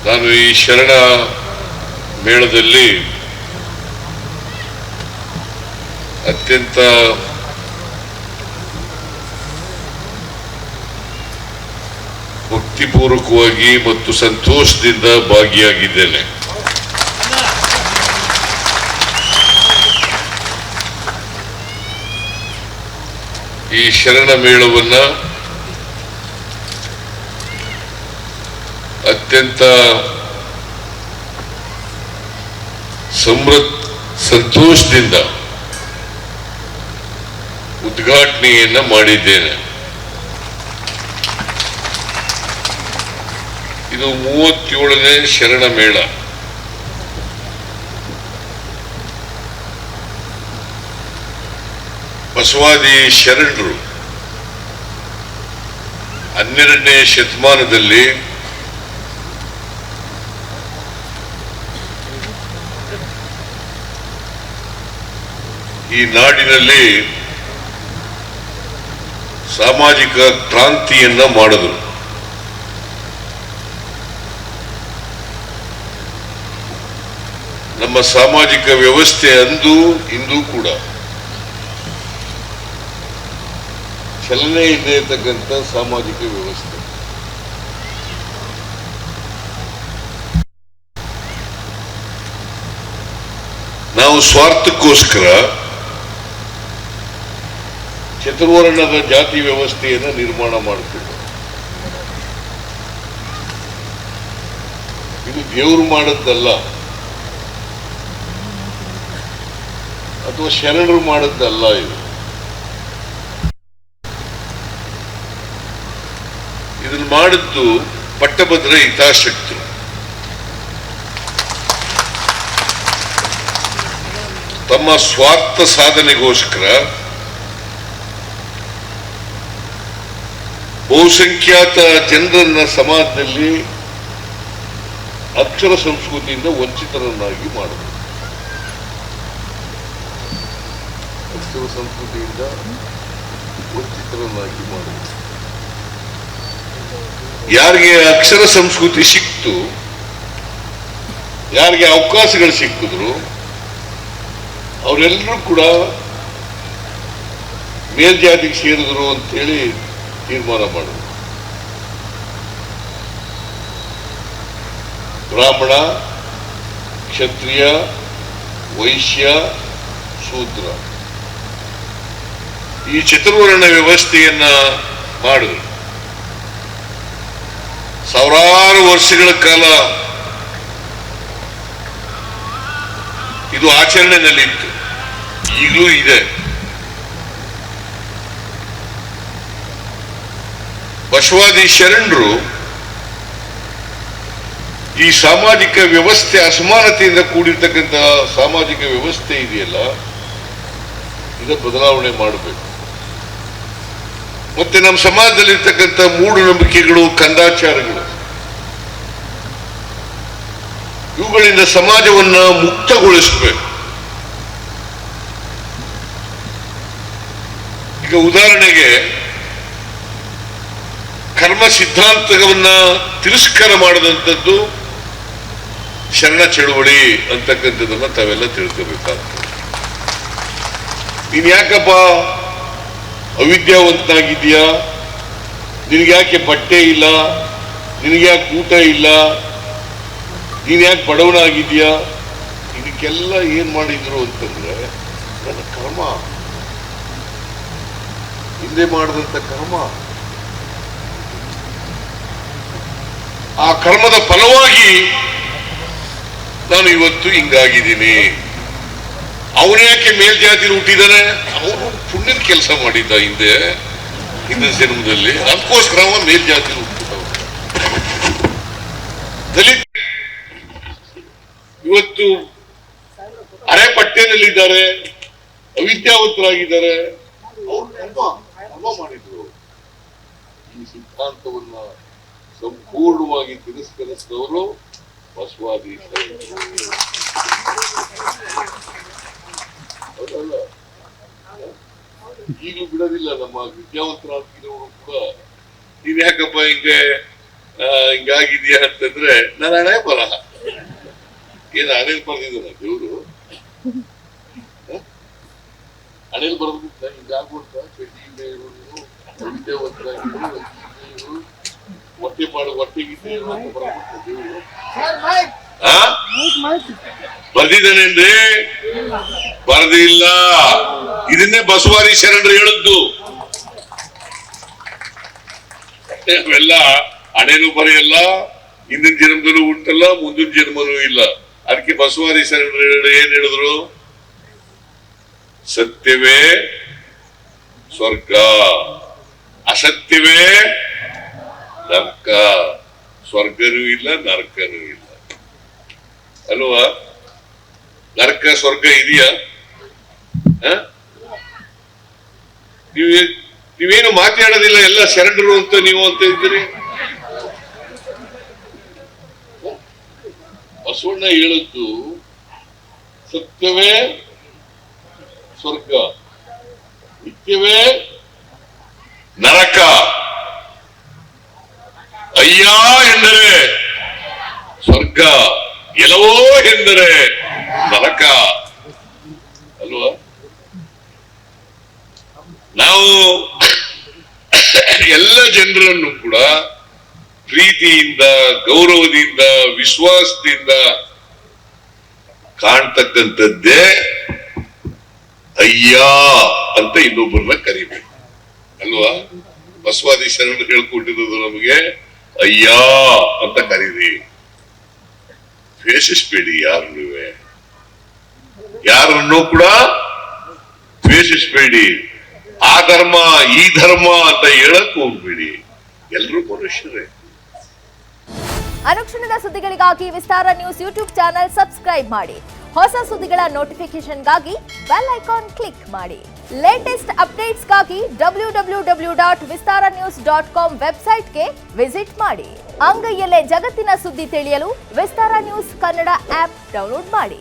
ನಾನು ಈ ಶರಣ ಮೇಳದಲ್ಲಿ ಅತ್ಯಂತ ಭಕ್ತಿಪೂರ್ವಕವಾಗಿ ಮತ್ತು ಸಂತೋಷದಿಂದ ಭಾಗಿಯಾಗಿದ್ದೇನೆ. ಈ ಶರಣ ಮೇಳವನ್ನ ಅತ್ಯಂತ ಸಂತೋಷದಿಂದ ಉದ್ಘಾಟನೆಯನ್ನ ಮಾಡಿದ್ದೇನೆ. ಇದು 37ನೇ ಶರಣ ಮೇಳ. ಬಸವಾದಿ ಶರಣರು 12ನೇ ಶತಮಾನದಲ್ಲಿ ಈ ನಾಡಿನಲ್ಲಿ ಸಾಮಾಜಿಕ ಕ್ರಾಂತಿಯನ್ನ ಮಾಡಿದರು. ನಮ್ಮ ಸಾಮಾಜಿಕ ವ್ಯವಸ್ಥೆ ಅಂದು ಇಂದು ಕೂಡ ಚಲನೆ ಇದೆ ಇರತಕ್ಕಂಥ ಸಾಮಾಜಿಕ ವ್ಯವಸ್ಥೆ. ನಾವು ಸ್ವಾರ್ಥಕ್ಕೋಸ್ಕರ ಚತುರ್ವರ್ಣದ ಜಾತಿ ವ್ಯವಸ್ಥೆಯನ್ನು ನಿರ್ಮಾಣ ಮಾಡುತ್ತಿದ್ದ. ಇದು ದೇವರು ಮಾಡದ್ದಲ್ಲ, ಅಥವಾ ಶರಣರು ಮಾಡದ್ದಲ್ಲ. ಇದನ್ನು ಮಾಡಿದ್ದು ಪಟ್ಟಭದ್ರ ಹಿತಾಸಕ್ತರು. ತಮ್ಮ ಸ್ವಾರ್ಥ ಸಾಧನೆಗೋಸ್ಕರ ಬಹುಸಂಖ್ಯಾತ ಜನರನ್ನ ಸಮಾಜದಲ್ಲಿ ಅಕ್ಷರ ಸಂಸ್ಕೃತಿಯಿಂದ ವಂಚಿತರನ್ನಾಗಿ ಮಾಡಿದರು. ಅಕ್ಷರ ಸಂಸ್ಕೃತಿಯಿಂದ ವಂಚಿತರನ್ನಾಗಿ ಮಾಡಿದರು. ಯಾರಿಗೆ ಅಕ್ಷರ ಸಂಸ್ಕೃತಿ ಸಿಕ್ತು, ಯಾರಿಗೆ ಅವಕಾಶಗಳು ಸಿಕ್ಕಿದ್ರು, ಅವರೆಲ್ಲರೂ ಕೂಡ ಮೇಲ್ಜಾತಿಗೆ ಸೇರಿದ್ರು ಅಂತೇಳಿ ತೀರ್ಮಾನ ಮಾಡಿದ್ರು. ಬ್ರಾಹ್ಮಣ, ಕ್ಷತ್ರಿಯ, ವೈಶ್ಯ, ಶೂದ್ರ ಈ ಚತುರ್ವರ್ಣ ವ್ಯವಸ್ಥೆಯನ್ನ ಮಾಡಿದ್ರು. ಸಾವಿರಾರು ವರ್ಷಗಳ ಕಾಲ ಇದು ಆಚರಣೆಯಲ್ಲಿತ್ತು, ಈಗಲೂ ಇದೆ. ಬಸವಾದಿ ಶರಣರು ಈ ಸಾಮಾಜಿಕ ವ್ಯವಸ್ಥೆ, ಅಸಮಾನತೆಯಿಂದ ಕೂಡಿರ್ತಕ್ಕಂಥ ಸಾಮಾಜಿಕ ವ್ಯವಸ್ಥೆ ಇದೆಯಲ್ಲ, ಇದನ್ನು ಬದಲಾವಣೆ ಮಾಡಬೇಕು. ಮತ್ತೆ ನಮ್ಮ ಸಮಾಜದಲ್ಲಿರ್ತಕ್ಕಂಥ ಮೂಢನಂಬಿಕೆಗಳು, ಕಂದಾಚಾರಗಳು, ಇವುಗಳಿಂದ ಸಮಾಜವನ್ನ ಮುಕ್ತಗೊಳಿಸಬೇಕು. ಈಗ ಉದಾಹರಣೆಗೆ ಕರ್ಮ ಸಿದ್ಧಾಂತವನ್ನ ತಿರಸ್ಕಾರ ಮಾಡದಂಥದ್ದು ಶರಣ ಚಳುವಳಿ ಅಂತಕ್ಕಂಥದ್ದನ್ನ ತಾವೆಲ್ಲ ತಿಳ್ಕೋಬೇಕಾಗ್ತದೆ. ನೀನ್ ಯಾಕಪ್ಪ ಅವಿದ್ಯಾವಂತನಾಗಿದ್ದೀಯಾ, ನಿನಗೆ ಯಾಕೆ ಬಟ್ಟೆ ಇಲ್ಲ, ನಿನಗೆ ಯಾಕೆ ಊಟ ಇಲ್ಲ, ನೀನ್ ಯಾಕೆ ಬಡವನಾಗಿದ್ದೀಯಾ, ಇದಕ್ಕೆಲ್ಲ ಏನ್ ಮಾಡಿದ್ರು ಅಂತಂದ್ರೆ ನನ್ನ ಕರ್ಮ, ಹಿಂದೆ ಮಾಡಿದಂತ ಕರ್ಮ, ಆ ಕರ್ಮದ ಫಲವಾಗಿ ನಾನು ಇವತ್ತು ಹಿಂಗಾಗಿದ್ದೀನಿ. ಅವನು ಯಾಕೆ ಮೇಲ್ಜಾತಿಲಿ ಹುಟ್ಟಿದಾನೆ, ಅವನು ಪುಣ್ಯದ ಕೆಲಸ ಮಾಡಿದ್ದ ಹಿಂದಿನ ಜನ್ಮದಲ್ಲಿ, ಅದಕ್ಕೋಸ್ಕರ ಅವ ಮೇಲ್ಜಾತಿಲಿ ಹುಟ್ಟಿದವ. ದಲಿತ ಇವತ್ತು ಅರೆ ಪಟ್ಟೆನಲ್ಲಿದ್ದಾರೆ, ಅವಿದ್ಯಾವಂತರಾಗಿದ್ದಾರೆ. ಅವರು ಕರ್ಮ ಮಾಡಿದ್ರು. ಈ ಸಿದ್ಧಾಂತವನ್ನ ಸಂಪೂರ್ಣವಾಗಿ ತಿರಸ್ಕರಿಸಿದವರು ಬಸವಾದಿ ಅದಲ್ಲ. ಈಗಲೂ ಬಿಡೋದಿಲ್ಲ. ನಮ್ಮ ವಿದ್ಯಾವಂತರಾಗಿರೋರು ಕೂಡ ನೀವ್ ಯಾಕಪ್ಪ ಹಿಂಗೆ ಹಿಂಗಾಗಿದ್ಯಾ ಅಂತಂದ್ರೆ ನನ್ನ ಹಣೆ ಬರಹ ಏನ್ ಹಣೆಲ್ ಬರ್ದಿದ್ದಾನ ದೇವ್ರು ಹಣೆಲ್ ಬರ್ದಿದ್ದ ಹಿಂಗಾಗ್ಬಿಡ್ತ ಹೊಟ್ಟೆ ಪಾಡು ಹೊಟ್ಟೆಗಿದ್ದೆ ಅಂತ ಬರ್ಬಿಡ್ತ ದೇವ್ರು ಬರ್ದಿದ್ದಾನೇನ್ರಿ ಬರ್ದಿಲ್ಲ ಇದನ್ನೇ ಬಸವಾದಿ ಶರಣರು ಹೇಳಿದ್ದು ಅವೆಲ್ಲ ಹಣೆನೂ ಬರೆಯಲ್ಲ ಹಿಂದಿನ ಜನ್ಮದಲ್ಲೂ ಉಂಟಲ್ಲ ಮುಂದಿನ ಜನ್ಮನೂ ಇಲ್ಲ ಅದಕ್ಕೆ ಬಸವಾದಿ ಶರಣರು ಏನ್ ಹೇಳಿದ್ರು ಸತ್ಯವೇ ಸ್ವರ್ಗ ಅಸತ್ಯವೇ ನರ್ಕ ಸ್ವರ್ಗನೂ ಇಲ್ಲ ನರ್ಕನೂ ಇಲ್ಲ ಅಲ್ವಾ ನರಕ ಸ್ವರ್ಗ ಇದೆಯಾ ನೀವೇನು ಮಾತಾಡೋದಿಲ್ಲ ಎಲ್ಲ ಶರಣರು ಅಂತ ನೀವು ಅಂತ ಇದ್ದೀರಿ ಬಸವಣ್ಣ ಹೇಳಿದ್ದು ಸತ್ಯವೇ ಸ್ವರ್ಗ ನಿತ್ಯವೇ ನರಕ ಅಯ್ಯ ಎಂದರೆ ಸ್ವರ್ಗ ಎಲ್ಲವೋ ಎಂದರೆ ನರಕ ಅಲ್ವಾ ನಾವು ಎಲ್ಲ ಜನರನ್ನು ಕೂಡ ಪ್ರೀತಿಯಿಂದ ಗೌರವದಿಂದ ವಿಶ್ವಾಸದಿಂದ ಕಾಣ್ತಕ್ಕಂಥದ್ದೇ ಅಯ್ಯ ಅಂತ ಇನ್ನೊಬ್ಬರನ್ನ ಕರಿಬೇಕು ಅಲ್ವಾ ಬಸವಾದಿ ಶರಣರು ಹೇಳ್ಕೊಟ್ಟಿರೋದು ನಮಗೆ ಅಯ್ಯ ಅಂತ ಕರೀರಿ ದ್ವೇಷಿಸ್ಬೇಡಿ ಯಾರನ್ನು ಕೂಡ ದ್ವೇಷಿಸ್ಬೇಡಿ ಆ ಧರ್ಮ ಈ ಧರ್ಮ ಅಂತ ಹೇಳಕ್ ಹೋಗ್ಬೇಡಿ ಎಲ್ರೂ ಮನುಷ್ಯರೇ ಅನುಕ್ಷಣದ ಸುದ್ದಿಗಳಿಗಾಗಿ ವಿಸ್ತಾರ ನ್ಯೂಸ್ ಯೂಟ್ಯೂಬ್ ಚಾನೆಲ್ ಸಬ್ಸ್ಕ್ರೈಬ್ ಮಾಡಿ ಹೊಸ ಸುದ್ದಿಗಳ ನೋಟಿಫಿಕೇಶನ್ಗಾಗಿ ಬೆಲ್ ಐಕಾನ್ ಕ್ಲಿಕ್ ಮಾಡಿ ಲೇಟೆಸ್ಟ್ ಅಪ್ಡೇಟ್ಸ್ಗಾಗಿ www.vistaranews.com ವೆಬ್ಸೈಟ್ಗೆ ವಿಸಿಟ್ ಮಾಡಿ ಅಂಗೈಯಲ್ಲೇ ಜಗತ್ತಿನ ಸುದ್ದಿ ತಿಳಿಯಲು ವಿಸ್ತಾರ ನ್ಯೂಸ್ ಕನ್ನಡ ಆಪ್ ಡೌನ್ಲೋಡ್ ಮಾಡಿ.